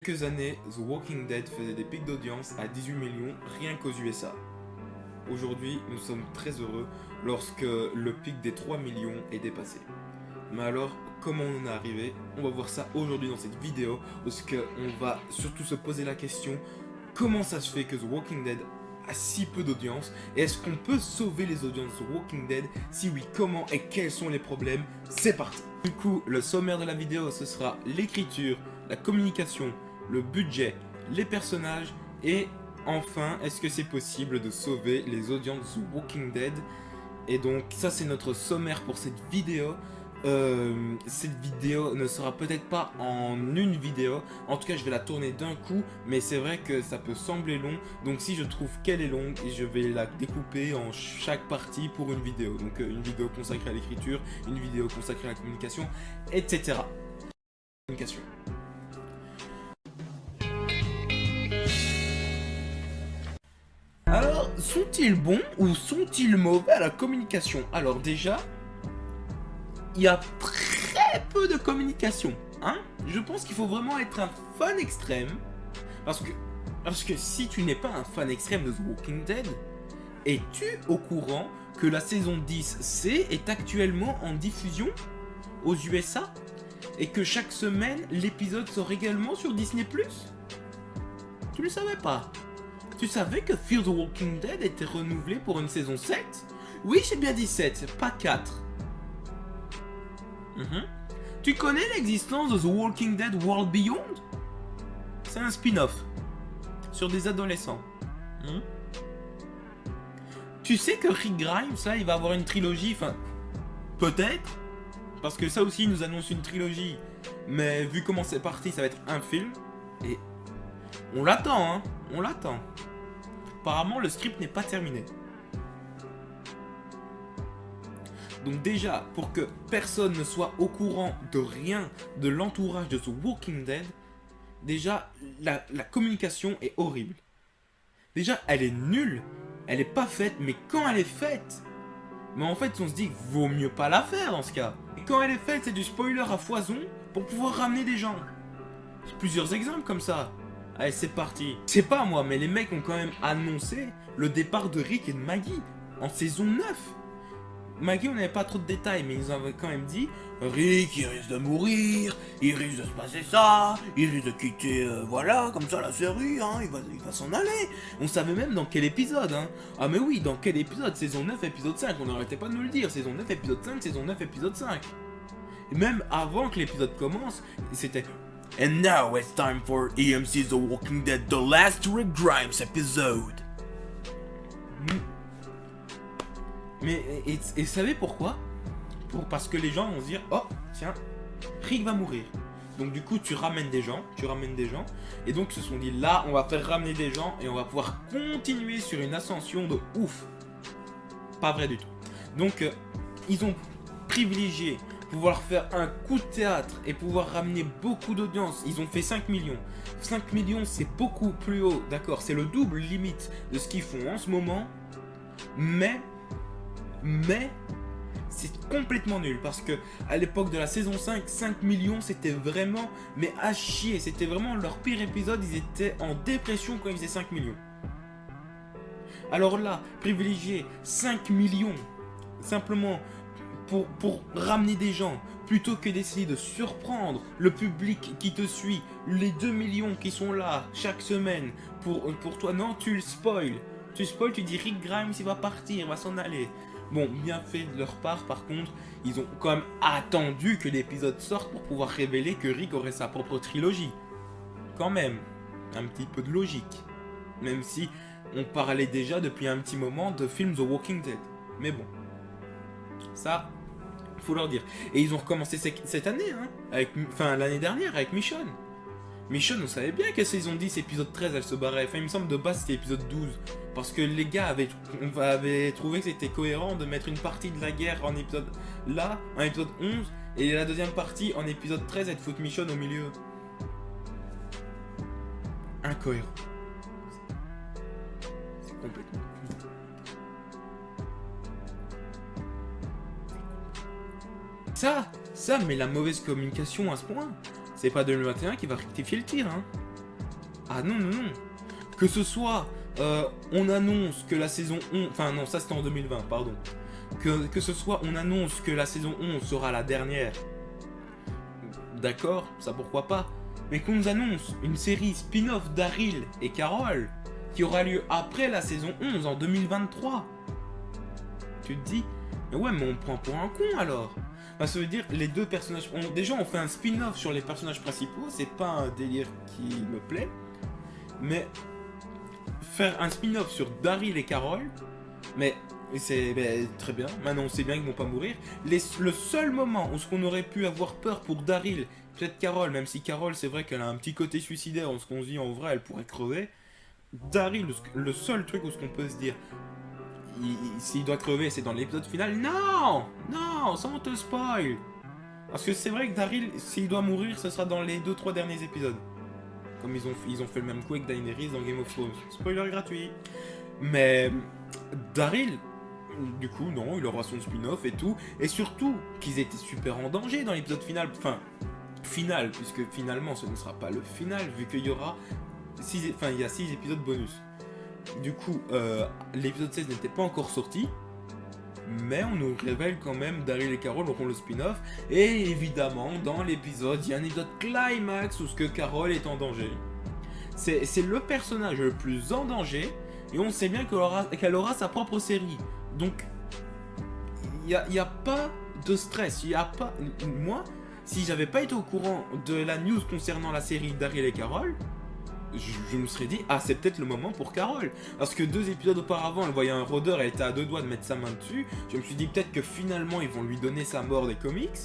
Quelques années, The Walking Dead faisait des pics d'audience à 18 millions rien qu'aux USA. Aujourd'hui, nous sommes très heureux lorsque le pic des 3 millions est dépassé. Mais alors, comment on est arrivé? On va voir ça aujourd'hui dans cette vidéo, parce qu'on va surtout se poser la question comment ça se fait que The Walking Dead a si peu d'audience, et est-ce qu'on peut sauver les audiences de The Walking Dead? Si oui, comment et quels sont les problèmes? C'est parti! Du coup, le sommaire de la vidéo, ce sera l'écriture, la communication, le budget, les personnages et enfin, est-ce que c'est possible de sauver les audiences de Walking Dead? Et donc ça c'est notre sommaire pour cette vidéo. Cette vidéo ne sera peut-être pas en une vidéo, en tout cas je vais la tourner d'un coup, mais c'est vrai que ça peut sembler long, donc si je trouve qu'elle est longue, je vais la découper en chaque partie pour une vidéo. Donc une vidéo consacrée à l'écriture, une vidéo consacrée à la communication, etc. Communication. Alors, sont-ils bons ou sont-ils mauvais à la communication? Alors déjà, il y a très peu de communication, hein. Je pense qu'il faut vraiment être un fan extrême, parce que si tu n'es pas un fan extrême de The Walking Dead, es-tu au courant que la saison 10C est actuellement en diffusion aux USA et que chaque semaine l'épisode sort également sur Disney+? Tu le savais pas? Tu savais que Fear the Walking Dead était renouvelé pour une saison 7? Oui, j'ai bien dit 7, pas 4. Tu connais l'existence de The Walking Dead World Beyond? C'est un spin-off sur des adolescents. Tu sais que Rick Grimes, là, il va avoir une trilogie, enfin, peut-être, parce que ça aussi, il nous annonce une trilogie, mais vu comment c'est parti, ça va être un film, et on l'attend, hein, on l'attend. Apparemment, le script n'est pas terminé. Donc déjà, pour que personne ne soit au courant de rien de l'entourage de The Walking Dead, déjà, la communication est horrible. Déjà, elle est nulle, elle est pas faite, mais quand elle est faite, mais en fait, on se dit qu'il vaut mieux pas la faire dans ce cas. Et quand elle est faite, c'est du spoiler à foison pour pouvoir ramener des gens. J'ai plusieurs exemples comme ça. Allez, c'est parti. C'est pas moi, mais les mecs ont quand même annoncé le départ de Rick et de Maggie en saison 9. Maggie, on n'avait pas trop de détails, mais ils avaient quand même dit Rick, il risque de mourir, il risque de se passer ça, il risque de quitter, voilà, comme ça la série, hein, il va s'en aller. On savait même dans quel épisode, hein. Ah mais oui, dans quel épisode? Saison 9, épisode 5, on n'arrêtait pas de nous le dire. Saison 9, épisode 5, saison 9, épisode 5. Et même avant que l'épisode commence, c'était And now it's time for EMC's The Walking Dead, the last Rick Grimes episode. Mais, et vous savez pourquoi? Parce que les gens vont se dire, oh, tiens, Rick va mourir. Donc du coup, tu ramènes des gens, et donc ils se sont dit, là, on va faire ramener des gens, et on va pouvoir continuer sur une ascension de ouf. Pas vrai du tout. Donc, ils ont privilégié pouvoir faire un coup de théâtre et pouvoir ramener beaucoup d'audience. Ils ont fait 5 millions. 5 millions, c'est beaucoup plus haut, d'accord? C'est le double limite de ce qu'ils font en ce moment. Mais c'est complètement nul parce que à l'époque de la saison 5, 5 millions c'était vraiment mais à chier, c'était vraiment leur pire épisode, ils étaient en dépression quand ils faisaient 5 millions. Alors là, privilégier 5 millions simplement pour ramener des gens plutôt que d'essayer de surprendre le public qui te suit, les 2 millions qui sont là chaque semaine pour toi, non, tu le spoil. Tu spoil, tu dis Rick Grimes il va partir, il va s'en aller. Bon, bien fait de leur part, par contre, ils ont quand même attendu que l'épisode sorte pour pouvoir révéler que Rick aurait sa propre trilogie. Quand même, un petit peu de logique. Même si on parlait déjà depuis un petit moment de film The Walking Dead. Mais bon, ça, faut leur dire. Et ils ont recommencé cette année, hein, enfin l'année dernière avec Michonne. Michonne, on savait bien que saison 10, épisode 13, elle se barrait. Enfin, il me semble de base c'était épisode 12. Parce que les gars avaient trouvé que c'était cohérent de mettre une partie de la guerre en épisode 11, et la deuxième partie en épisode 13 et de foutre Michonne au milieu. Incohérent. C'est complètement. Ça, mais la mauvaise communication à ce point. C'est pas 2021 qui va rectifier le tir, hein. Ah non, non, non. Que ce soit, on annonce que la saison 11... Enfin non, ça c'était en 2020, pardon. Que ce soit, on annonce que la saison 11 sera la dernière. D'accord, ça pourquoi pas. Mais qu'on nous annonce une série spin-off Daryl et Carol qui aura lieu après la saison 11 en 2023. Tu te dis, mais ouais, mais on prend pour un con alors. Bah, ça veut dire les deux personnages... Déjà, on fait un spin-off sur les personnages principaux, c'est pas un délire qui me plaît. Mais faire un spin-off sur Daryl et Carol, mais c'est très bien. Maintenant, on sait bien qu'ils vont pas mourir. Le seul moment où ce qu'on aurait pu avoir peur pour Daryl, peut-être Carol, même si Carol, c'est vrai qu'elle a un petit côté suicidaire, ce qu'on se dit en vrai, elle pourrait crever. Daryl, le seul truc où ce qu'on peut se dire, s'il doit crever, c'est dans l'épisode final. Non, non, sans te spoil. Parce que c'est vrai que Daryl, s'il doit mourir, ce sera dans les 2-3 derniers épisodes. Comme ils ont fait le même coup avec Daenerys dans Game of Thrones. Spoiler gratuit. Mais Daryl, du coup, non, il aura son spin-off et tout. Et surtout, qu'ils étaient super en danger dans l'épisode final. Enfin, final, puisque finalement, ce ne sera pas le final, vu qu'il y aura il y a 6 épisodes bonus. Du coup, l'épisode 16 n'était pas encore sorti. Mais on nous révèle quand même Daryl et Carol auront le spin-off. Et évidemment, dans l'épisode, il y a un épisode climax où ce que Carol est en danger. C'est le personnage le plus en danger. Et on sait bien qu'elle aura sa propre série. Donc, il n'y a pas de stress. Il y a pas... Moi, si j'avais pas été au courant de la news concernant la série Daryl et Carol, je me serais dit, ah, c'est peut-être le moment pour Carol. Parce que 2 épisodes auparavant, elle voyait un rôdeur, elle était à 2 doigts de mettre sa main dessus. Je me suis dit peut-être que finalement, ils vont lui donner sa mort des comics.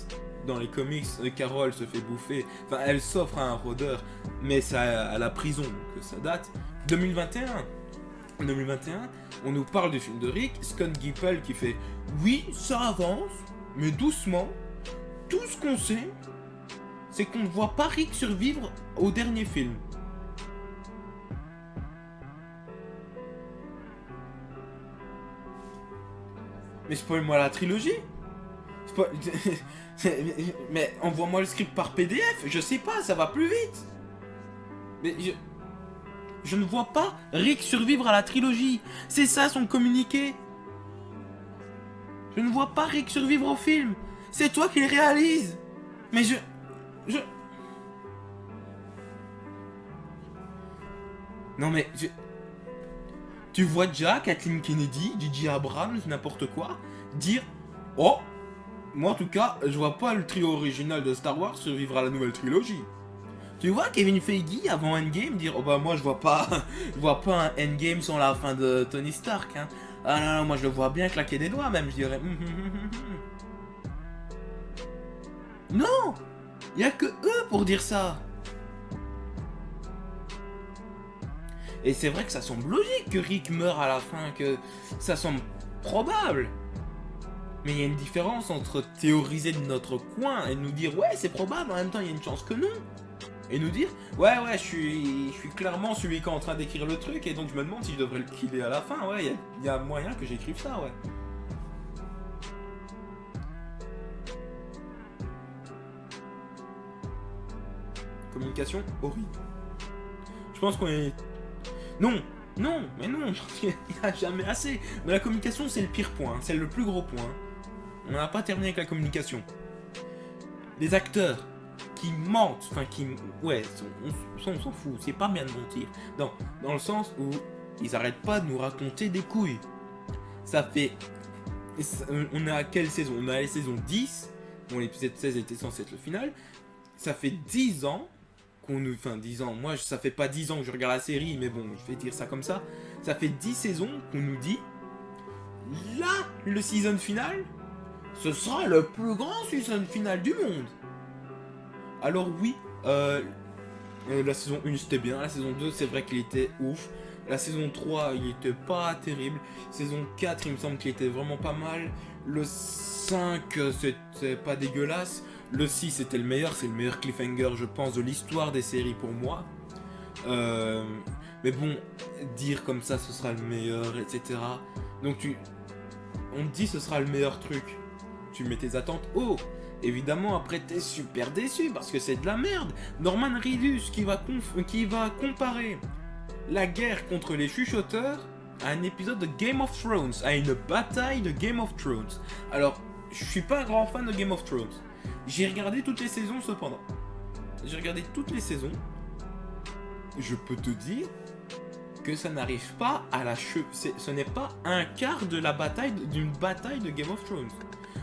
Dans les comics, Carol se fait bouffer. Enfin, elle s'offre à un rôdeur, mais c'est à la prison, donc ça date. 2021, on nous parle du film de Rick, Scott Gimple qui fait, oui, ça avance, mais doucement. Tout ce qu'on sait, c'est qu'on ne voit pas Rick survivre au dernier film. Mais spoil-moi la trilogie. Mais envoie-moi le script par PDF. Je sais pas, ça va plus vite. Mais je ne vois pas Rick survivre à la trilogie. C'est ça son communiqué. Je ne vois pas Rick survivre au film. C'est toi qui le réalise. Mais Non mais Tu vois déjà Kathleen Kennedy, J.J. Abrams, n'importe quoi, dire « Oh, moi en tout cas, je vois pas le trio original de Star Wars survivre à la nouvelle trilogie. » Tu vois Kevin Feige avant Endgame dire « Oh bah moi je vois pas un Endgame sans la fin de Tony Stark. Hein. Ah non, non, moi je le vois bien claquer des doigts même, je dirais. Non, il y a que eux pour dire ça. » Et c'est vrai que ça semble logique que Rick meure à la fin, que ça semble probable. Mais il y a une différence entre théoriser de notre coin et nous dire ouais c'est probable, en même temps il y a une chance que non. Et nous dire ouais je suis clairement celui qui est en train d'écrire le truc et donc je me demande si je devrais le killer à la fin, ouais il y a moyen que j'écrive ça, ouais. Communication horrible. Je pense qu'on est... Non, mais non, il n'y a jamais assez. Mais la communication, c'est le pire point, c'est le plus gros point. On n'a pas terminé avec la communication. Les acteurs qui mentent, enfin qui... Ouais, on s'en fout, c'est pas bien de mentir. Dans le sens où ils arrêtent pas de nous raconter des couilles. Ça fait... On est à quelle saison? On est à la saison 10. Bon, l'épisode 16 était censé être le final. Ça fait 10 ans... Enfin 10 ans, moi ça fait pas 10 ans que je regarde la série, mais bon, je vais dire ça comme ça. Ça fait 10 saisons qu'on nous dit, là, le season final, ce sera le plus grand season final du monde. Alors oui, la saison 1 c'était bien, la saison 2 c'est vrai qu'il était ouf. La saison 3 il était pas terrible. Saison 4 il me semble qu'il était vraiment pas mal. Le 5 c'était pas dégueulasse. Le 6 c'était le meilleur, c'est le meilleur cliffhanger je pense de l'histoire des séries pour moi. Mais bon, dire comme ça ce sera le meilleur, etc. Donc on te dit ce sera le meilleur truc. Tu mets tes attentes haut. Évidemment, après, t'es super déçu parce que c'est de la merde. Norman Reedus qui va comparer la guerre contre les chuchoteurs à un épisode de Game of Thrones, à une bataille de Game of Thrones. Alors, je suis pas un grand fan de Game of Thrones. J'ai regardé toutes les saisons cependant. J'ai regardé toutes les saisons. Je peux te dire que ça n'arrive pas à la cheville. Ce n'est pas un quart de la bataille d'une bataille de Game of Thrones.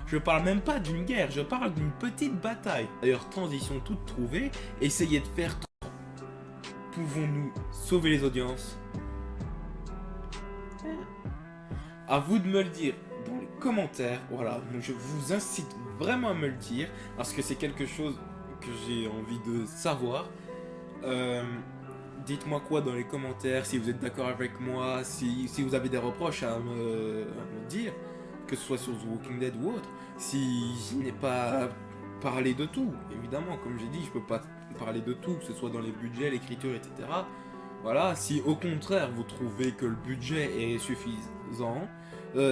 Je parle même pas d'une guerre, je parle d'une petite bataille. D'ailleurs, transition toute trouvée, essayez de faire... Pouvons-nous sauver les audiences? À vous de me le dire dans les commentaires. Voilà, je vous incite vraiment à me le dire, parce que c'est quelque chose que j'ai envie de savoir. Dites-moi quoi dans les commentaires, si vous êtes d'accord avec moi, si vous avez des reproches à me dire, que ce soit sur The Walking Dead ou autre. Si je n'ai pas parlé de tout, évidemment, comme j'ai dit, je peux pas parler de tout, que ce soit dans les budgets, l'écriture, etc. Voilà, si au contraire vous trouvez que le budget est suffisant,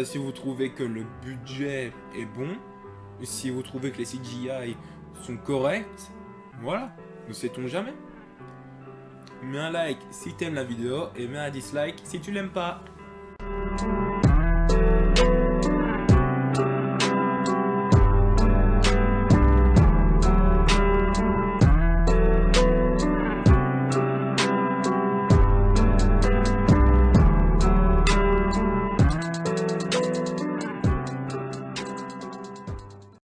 si vous trouvez que le budget est bon, si vous trouvez que les CGI sont corrects, voilà, ne sait-on jamais. Mets un like si t'aimes la vidéo et mets un dislike si tu l'aimes pas.